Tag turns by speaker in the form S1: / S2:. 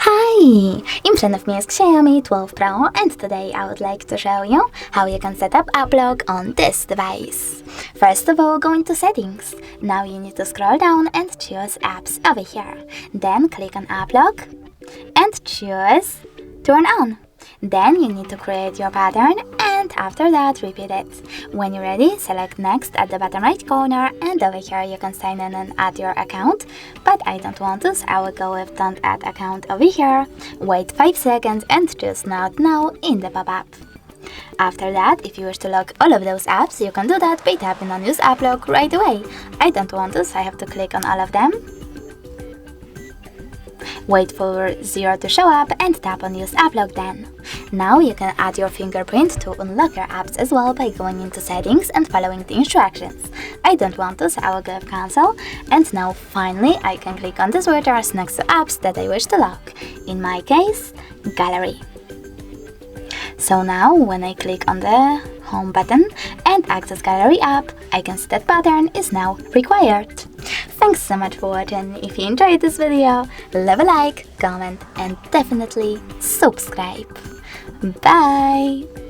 S1: Hi! In front of me is Xiaomi 12 Pro, and today I would like to show you how you can set up app lock on this device. First of all, go into settings. Now you need to scroll down and choose apps over here. Then click on app lock and choose turn on. Then you need to create your pattern, and after that repeat it. When you're ready, select next at the bottom right corner, and over here you can sign in and add your account, but I don't want to, so I will go with don't add account over here. Wait 5 seconds and choose not now in the pop-up. After that, if you wish to lock all of those apps, you can do that by tapping on use app lock right away. I don't want to, so I have to click on all of them. Wait for 0 to show up and tap on use app lock then. Now you can add your fingerprint to unlock your apps as well by going into settings and following the instructions. I don't want to, so I will go with cancel. And now finally I can click on the switchers next to apps that I wish to lock. In my case, gallery. So now when I click on the home button and access gallery app, I can see that pattern is now required. Thanks so much for watching. If you enjoyed this video, leave a like, comment and definitely subscribe. Bye!